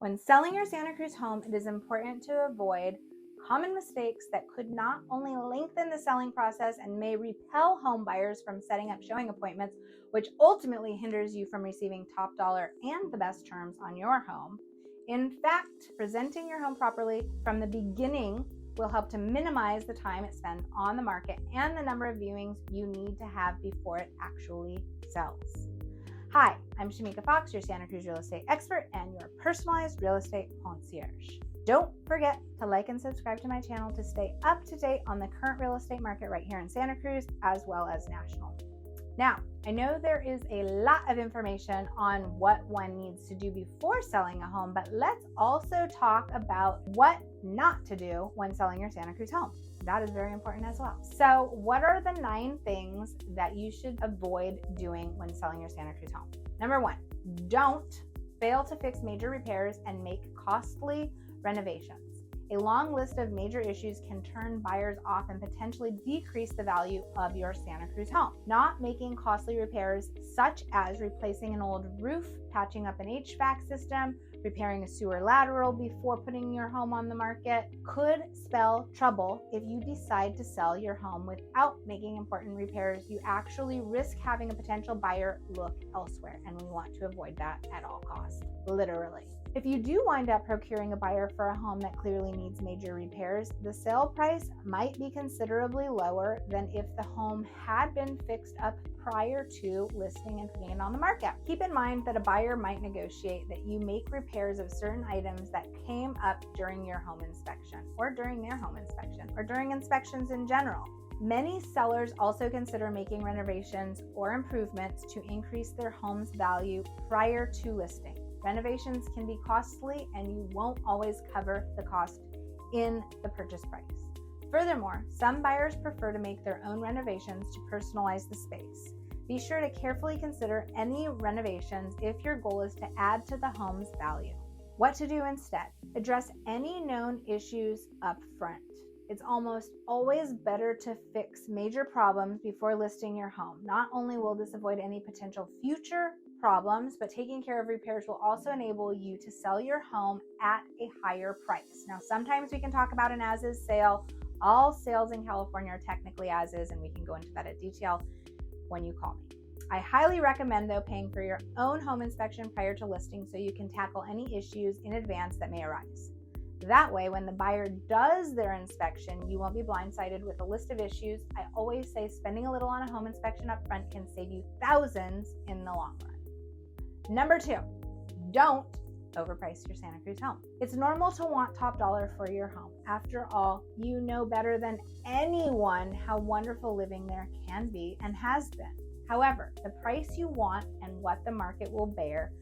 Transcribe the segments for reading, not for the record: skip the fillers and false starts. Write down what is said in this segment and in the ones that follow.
When selling your Santa Cruz home, it is important to avoid common mistakes that could not only lengthen the selling process and may repel home buyers from setting up showing appointments, which ultimately hinders you from receiving top dollar and the best terms on your home. In fact, presenting your home properly from the beginning will help to minimize the time it spends on the market and the number of viewings you need to have before it actually sells. Hi, I'm Shamika Fox, your Santa Cruz real estate expert and your personalized real estate concierge. Don't forget to like and subscribe to my channel to stay up to date on the current real estate market right here in Santa Cruz as well as national. Now, I know there is a lot of information on what one needs to do before selling a home, but let's also talk about what not to do when selling your Santa Cruz home. That is very important as well. So what are the 9 things that you should avoid doing when selling your Santa Cruz home? Number 1, don't fail to fix major repairs and make costly renovations. A long list of major issues can turn buyers off and potentially decrease the value of your Santa Cruz home. Not making costly repairs such as replacing an old roof, patching up an HVAC system, repairing a sewer lateral before putting your home on the market could spell trouble if you decide to sell your home without making important repairs. You actually risk having a potential buyer look elsewhere, and we want to avoid that at all costs, literally. If you do wind up procuring a buyer for a home that clearly needs major repairs, the sale price might be considerably lower than if the home had been fixed up prior to listing and putting it on the market. Keep in mind that a buyer might negotiate that you make repairs of certain items that came up during your home inspection, or during their home inspection, or during inspections in general. Many sellers also consider making renovations or improvements to increase their home's value prior to listing. Renovations can be costly and you won't always cover the cost in the purchase price. Furthermore, some buyers prefer to make their own renovations to personalize the space. Be sure to carefully consider any renovations if your goal is to add to the home's value. What to do instead? Address any known issues up front. It's almost always better to fix major problems before listing your home. Not only will this avoid any potential future problems, but taking care of repairs will also enable you to sell your home at a higher price. Now, sometimes we can talk about an as-is sale. All sales in California are technically as-is, and we can go into that in detail when you call me. I highly recommend, though, paying for your own home inspection prior to listing so you can tackle any issues in advance that may arise. That way, when the buyer does their inspection, you won't be blindsided with a list of issues. I always say spending a little on a home inspection up front can save you thousands in the long run. Number 2, don't overprice your Santa Cruz home. It's normal to want top dollar for your home. After all, you know better than anyone how wonderful living there can be and has been. However, the price you want and what the market will bear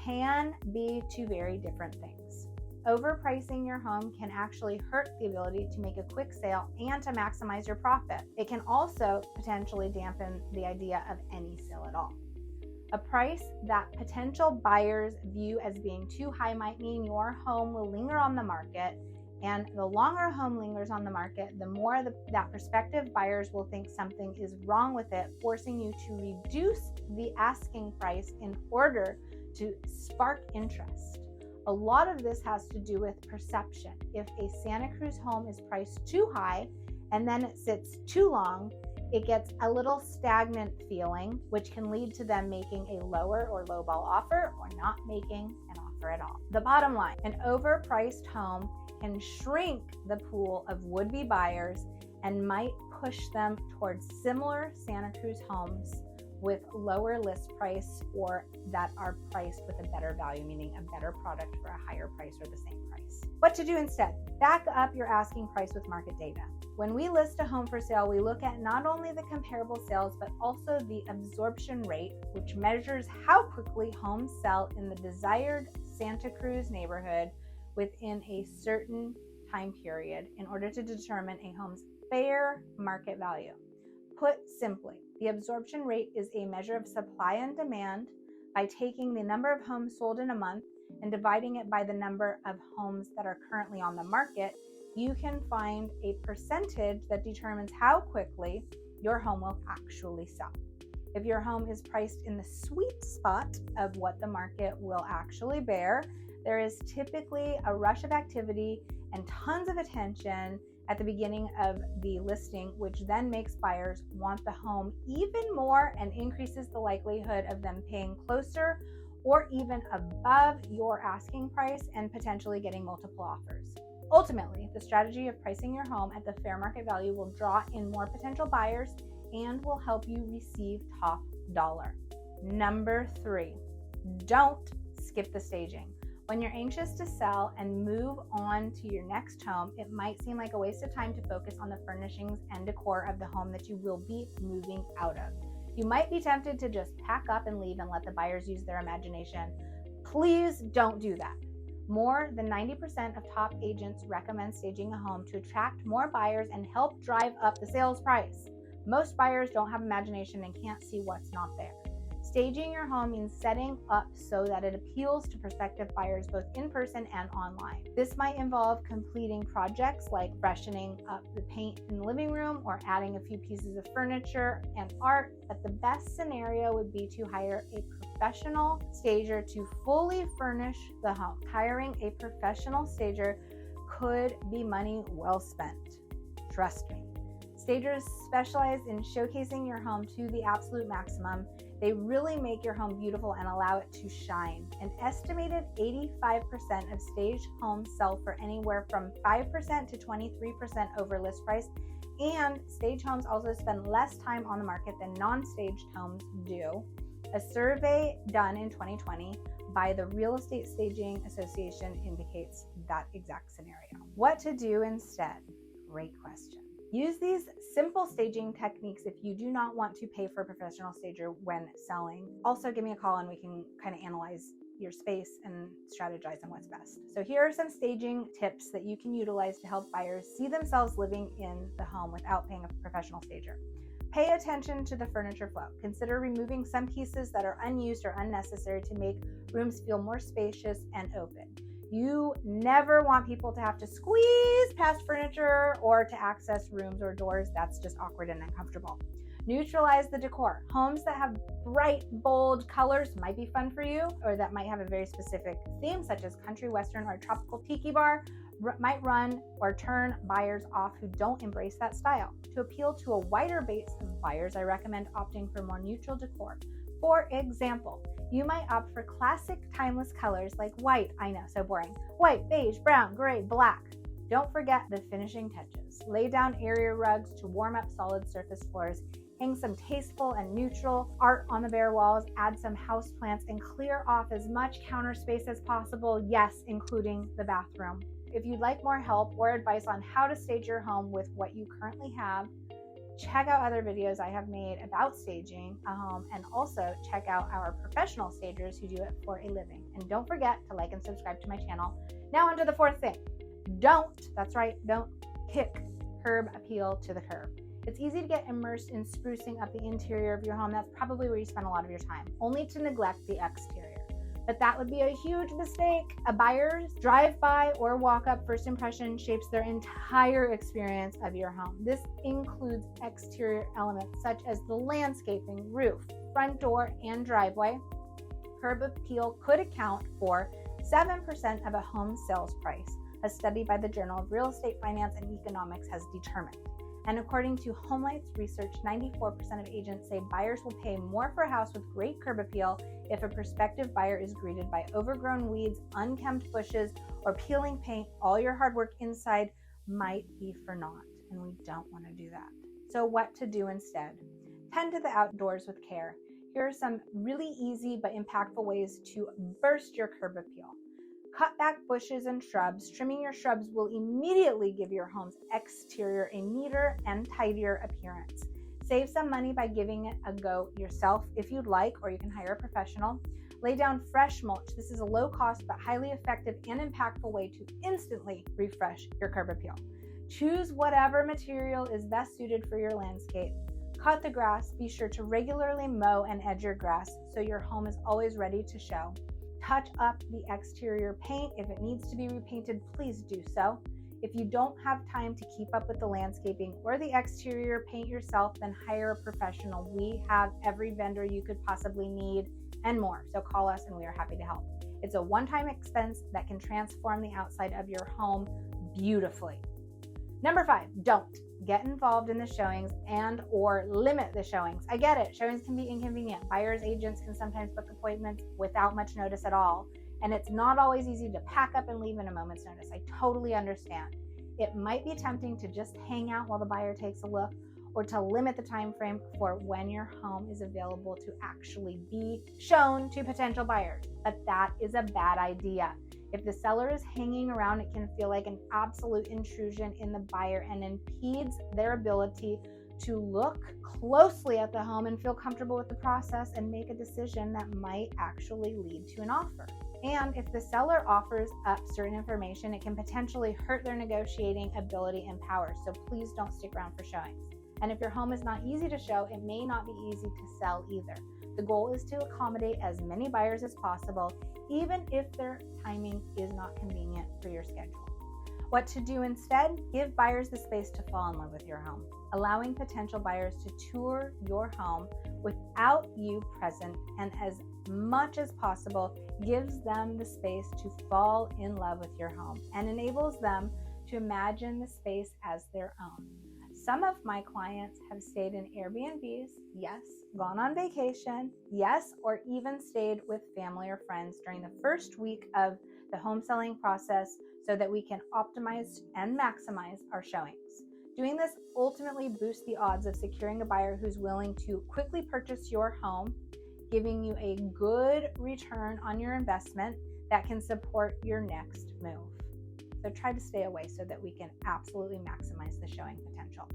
can be 2 very different things. Overpricing your home can actually hurt the ability to make a quick sale and to maximize your profit. It can also potentially dampen the idea of any sale at all. A price that potential buyers view as being too high might mean your home will linger on the market, and the longer a home lingers on the market, the more that prospective buyers will think something is wrong with it, forcing you to reduce the asking price in order to spark interest. A lot of this has to do with perception. If a Santa Cruz home is priced too high and then it sits too long, it gets a little stagnant feeling, which can lead to them making a lower or lowball offer or not making an offer at all. The bottom line, an overpriced home can shrink the pool of would-be buyers and might push them towards similar Santa Cruz homes with lower list price or that are priced with a better value, meaning a better product for a higher price or the same price. What to do instead? Back up your asking price with market data. When we list a home for sale, we look at not only the comparable sales, but also the absorption rate, which measures how quickly homes sell in the desired Santa Cruz neighborhood within a certain time period in order to determine a home's fair market value. Put simply, the absorption rate is a measure of supply and demand by taking the number of homes sold in a month and dividing it by the number of homes that are currently on the market. You can find a percentage that determines how quickly your home will actually sell. If your home is priced in the sweet spot of what the market will actually bear, There is typically a rush of activity and tons of attention at the beginning of the listing, which then makes buyers want the home even more and increases the likelihood of them paying closer or even above your asking price and potentially getting multiple offers. Ultimately, the strategy of pricing your home at the fair market value will draw in more potential buyers and will help you receive top dollar. Number 3, don't skip the staging. When you're anxious to sell and move on to your next home, it might seem like a waste of time to focus on the furnishings and decor of the home that you will be moving out of. You might be tempted to just pack up and leave and let the buyers use their imagination. Please don't do that. More than 90% of top agents recommend staging a home to attract more buyers and help drive up the sales price. Most buyers don't have imagination and can't see what's not there. Staging your home means setting up so that it appeals to prospective buyers both in person and online. This might involve completing projects like freshening up the paint in the living room or adding a few pieces of furniture and art, but the best scenario would be to hire a professional stager to fully furnish the home. Hiring a professional stager could be money well spent. Trust me. Stagers specialize in showcasing your home to the absolute maximum. They really make your home beautiful and allow it to shine. An estimated 85% of staged homes sell for anywhere from 5% to 23% over list price, and staged homes also spend less time on the market than non-staged homes do. A survey done in 2020 by the Real Estate Staging Association indicates that exact scenario. What to do instead? Great question. Use these simple staging techniques if you do not want to pay for a professional stager when selling. Also, give me a call and we can kind of analyze your space and strategize on what's best. So here are some staging tips that you can utilize to help buyers see themselves living in the home without paying a professional stager. Pay attention to the furniture flow. Consider removing some pieces that are unused or unnecessary to make rooms feel more spacious and open. You never want people to have to squeeze past furniture or to access rooms or doors. That's just awkward and uncomfortable. Neutralize the decor. Homes that have bright, bold colors might be fun for you, or that might have a very specific theme, such as country western or a tropical tiki bar, might run or turn buyers off who don't embrace that style. To appeal to a wider base of buyers, I recommend opting for more neutral decor. For example, you might opt for classic timeless colors like white, I know, so boring, white, beige, brown, gray, black. Don't forget the finishing touches. Lay down area rugs to warm up solid surface floors. Hang some tasteful and neutral art on the bare walls. Add some houseplants and clear off as much counter space as possible, yes, including the bathroom. If you'd like more help or advice on how to stage your home with what you currently have, check out other videos I have made about staging a home, and also check out our professional stagers who do it for a living. And don't forget to like and subscribe to my channel. Now on to the fourth thing. Don't kick curb appeal to the curb. It's easy to get immersed in sprucing up the interior of your home. That's probably where you spend a lot of your time, only to neglect the exterior. But that would be a huge mistake. A buyer's drive-by or walk-up first impression shapes their entire experience of your home. This includes exterior elements such as the landscaping, roof, front door, and driveway. Curb appeal could account for 7% of a home sales price, a study by the Journal of Real Estate Finance and Economics has determined. And according to HomeLight's research, 94% of agents say buyers will pay more for a house with great curb appeal if a prospective buyer is greeted by overgrown weeds, unkempt bushes, or peeling paint. All your hard work inside might be for naught, and we don't want to do that. So what to do instead? Tend to the outdoors with care. Here are some really easy but impactful ways to burst your curb appeal. Cut back bushes and shrubs. Trimming your shrubs will immediately give your home's exterior a neater and tidier appearance. Save some money by giving it a go yourself if you'd like, or you can hire a professional. Lay down fresh mulch. This is a low cost but highly effective and impactful way to instantly refresh your curb appeal. Choose whatever material is best suited for your landscape. Cut the grass. Be sure to regularly mow and edge your grass so your home is always ready to show. Touch up the exterior paint. If it needs to be repainted, please do so. If you don't have time to keep up with the landscaping or the exterior paint yourself, then hire a professional. We have every vendor you could possibly need and more. So call us and we are happy to help. It's a one-time expense that can transform the outside of your home beautifully. Number 5, don't get involved in the showings and or limit the showings. I get it. Showings can be inconvenient. Buyers agents can sometimes book appointments without much notice at all. And it's not always easy to pack up and leave in a moment's notice. I totally understand. It might be tempting to just hang out while the buyer takes a look, or to limit the time frame for when your home is available to actually be shown to potential buyers. But that is a bad idea. If the seller is hanging around, it can feel like an absolute intrusion in the buyer and impedes their ability to look closely at the home and feel comfortable with the process and make a decision that might actually lead to an offer. And if the seller offers up certain information, it can potentially hurt their negotiating ability and power. So please don't stick around for showings. And if your home is not easy to show, it may not be easy to sell either. The goal is to accommodate as many buyers as possible, even if their timing is not convenient for your schedule. What to do instead? Give buyers the space to fall in love with your home. Allowing potential buyers to tour your home without you present and as much as possible gives them the space to fall in love with your home and enables them to imagine the space as their own. Some of my clients have stayed in Airbnbs, yes, gone on vacation, yes, or even stayed with family or friends during the first week of the home selling process so that we can optimize and maximize our showings. Doing this ultimately boosts the odds of securing a buyer who's willing to quickly purchase your home, giving you a good return on your investment that can support your next move. So try to stay away so that we can absolutely maximize the showing potential.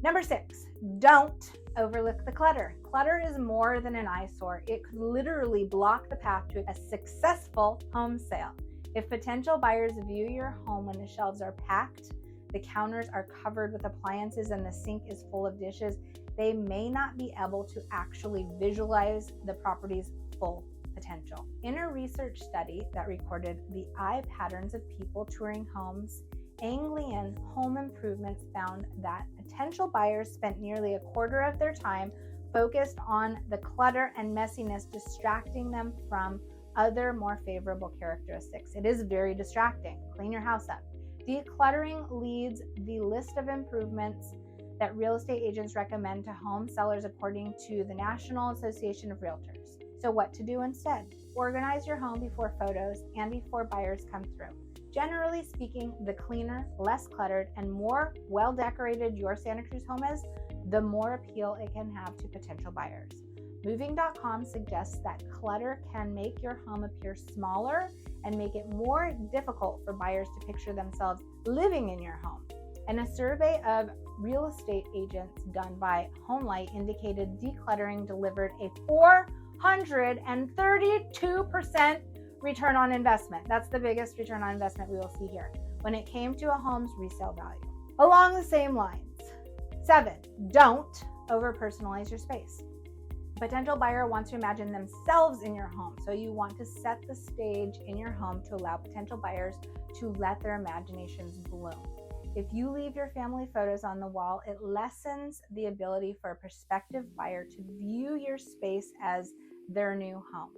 Number 6, don't overlook the clutter. Clutter is more than an eyesore. It could literally block the path to a successful home sale. If potential buyers view your home when the shelves are packed, the counters are covered with appliances, and the sink is full of dishes, they may not be able to actually visualize the property's full potential. In a research study that recorded the eye patterns of people touring homes, Anglian Home Improvements found that potential buyers spent nearly a quarter of their time focused on the clutter and messiness, distracting them from other more favorable characteristics. It is very distracting. Clean your house up. Decluttering leads the list of improvements that real estate agents recommend to home sellers according to the National Association of Realtors. So what to do instead? Organize your home before photos and before buyers come through. Generally speaking, the cleaner, less cluttered, and more well-decorated your Santa Cruz home is, the more appeal it can have to potential buyers. Moving.com suggests that clutter can make your home appear smaller and make it more difficult for buyers to picture themselves living in your home. And a survey of real estate agents done by HomeLight indicated decluttering delivered a 432% return on investment. That's the biggest return on investment we will see here when it came to a home's resale value. Along the same lines, 7, don't over-personalize your space. Potential buyer wants to imagine themselves in your home, so you want to set the stage in your home to allow potential buyers to let their imaginations bloom. If you leave your family photos on the wall, it lessens the ability for a prospective buyer to view your space as their new home.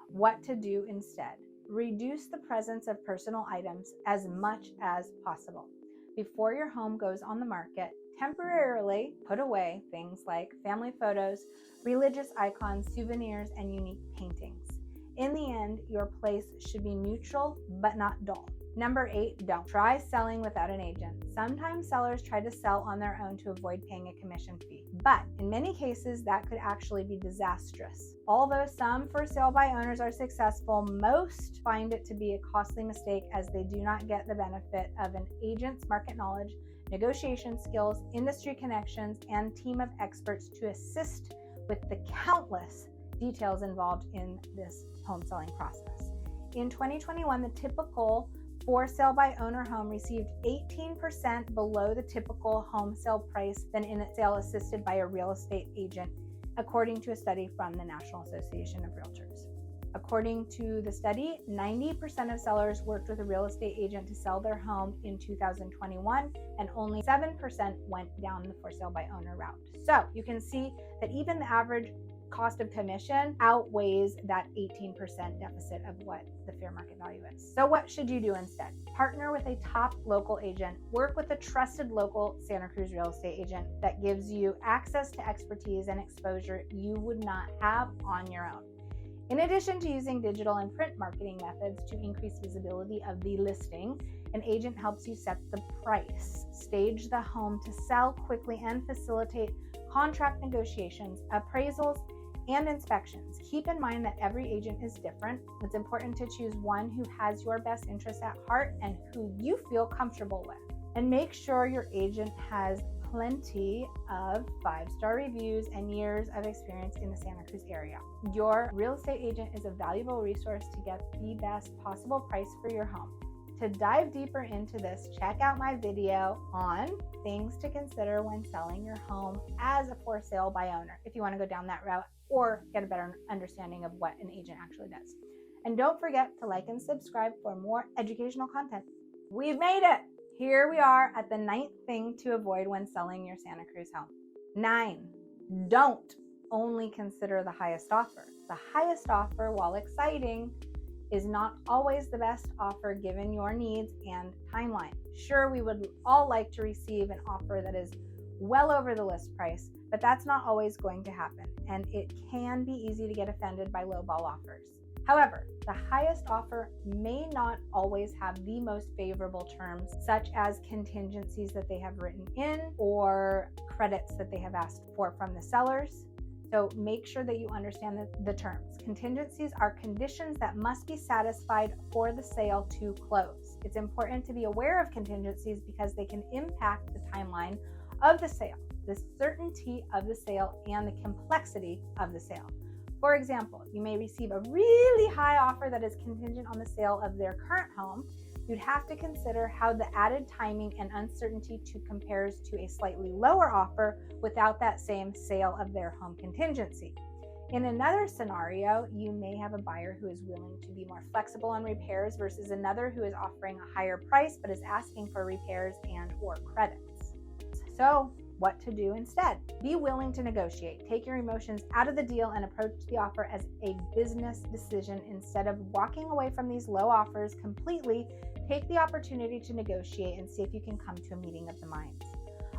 What to do instead? Reduce the presence of personal items as much as possible. Before your home goes on the market, temporarily put away things like family photos, religious icons, souvenirs, and unique paintings. In the end, your place should be neutral but not dull. Number 8, don't try selling without an agent. Sometimes sellers try to sell on their own to avoid paying a commission fee, but in many cases that could actually be disastrous. Although some for sale by owners are successful, most find it to be a costly mistake as they do not get the benefit of an agent's market knowledge, negotiation skills, industry connections, and team of experts to assist with the countless details involved in this home selling process. In 2021, the typical for sale by owner home received 18% below the typical home sale price than in a sale assisted by a real estate agent, according to a study from the National Association of Realtors. According to the study, 90% of sellers worked with a real estate agent to sell their home in 2021, and only 7% went down the for sale by owner route. So you can see that even the average cost of commission outweighs that 18% deficit of what the fair market value is. So what should you do instead? Partner with a top local agent. Work with a trusted local Santa Cruz real estate agent that gives you access to expertise and exposure you would not have on your own. In addition to using digital and print marketing methods to increase visibility of the listing, an agent helps you set the price, stage the home to sell quickly, and facilitate contract negotiations, appraisals, and inspections. Keep in mind that every agent is different. It's important to choose one who has your best interests at heart and who you feel comfortable with. And make sure your agent has plenty of 5-star reviews and years of experience in the Santa Cruz area. Your real estate agent is a valuable resource to get the best possible price for your home. To dive deeper into this, check out my video on things to consider when selling your home as a for sale by owner, if you want to go down that route or get a better understanding of what an agent actually does. And don't forget to like and subscribe for more educational content. We've made it! Here we are at the 9th thing to avoid when selling your Santa Cruz home. 9, don't only consider the highest offer. The highest offer, while exciting, is not always the best offer given your needs and timeline. Sure, we would all like to receive an offer that is well over the list price, but that's not always going to happen, and it can be easy to get offended by lowball offers. However, the highest offer may not always have the most favorable terms, such as contingencies that they have written in or credits that they have asked for from the sellers. So make sure that you understand the terms. Contingencies are conditions that must be satisfied for the sale to close. It's important to be aware of contingencies because they can impact the timeline of the sale, the certainty of the sale, and the complexity of the sale. For example, you may receive a really high offer that is contingent on the sale of their current home. You'd have to consider how the added timing and uncertainty compares to a slightly lower offer without that same sale of their home contingency. In another scenario, you may have a buyer who is willing to be more flexible on repairs versus another who is offering a higher price but is asking for repairs and or credits. So, what to do instead? Be willing to negotiate. Take your emotions out of the deal and approach the offer as a business decision instead of walking away from these low offers completely. Take the opportunity to negotiate and see if you can come to a meeting of the minds.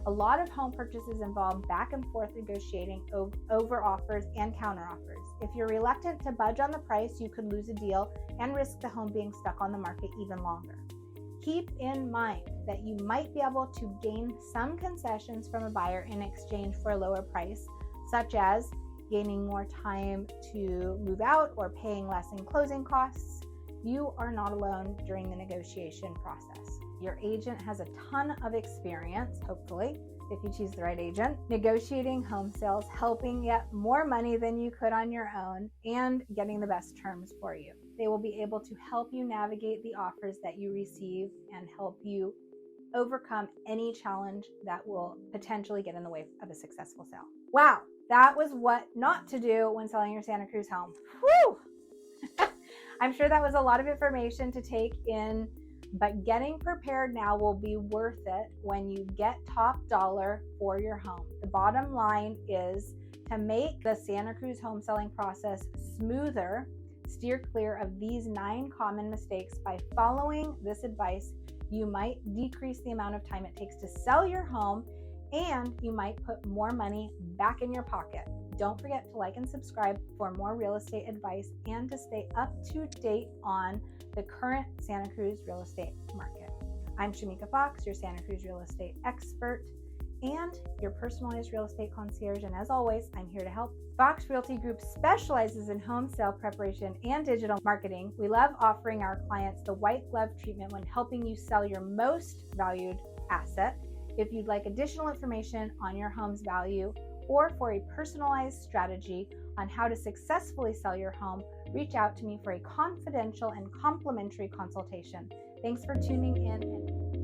A lot of home purchases involve back and forth negotiating over offers and counter offers. If you're reluctant to budge on the price, you could lose a deal and risk the home being stuck on the market even longer. Keep in mind that you might be able to gain some concessions from a buyer in exchange for a lower price, such as gaining more time to move out or paying less in closing costs. You are not alone during the negotiation process. Your agent has a ton of experience, hopefully, if you choose the right agent, negotiating home sales, helping get more money than you could on your own, and getting the best terms for you. They will be able to help you navigate the offers that you receive and help you overcome any challenge that will potentially get in the way of a successful sale. Wow, that was what not to do when selling your Santa Cruz home. Whew! I'm sure that was a lot of information to take in, but getting prepared now will be worth it when you get top dollar for your home. The bottom line is to make the Santa Cruz home selling process smoother. Steer clear of these 9 common mistakes by following this advice. You might decrease the amount of time it takes to sell your home, and you might put more money back in your pocket. Don't forget to like and subscribe for more real estate advice and to stay up to date on the current Santa Cruz real estate market. I'm Shamika Fox, your Santa Cruz real estate expert and your personalized real estate concierge. And as always, I'm here to help. Fox Realty Group specializes in home sale preparation and digital marketing. We love offering our clients the white glove treatment when helping you sell your most valued asset. If you'd like additional information on your home's value or for a personalized strategy on how to successfully sell your home, reach out to me for a confidential and complimentary consultation. Thanks for tuning in.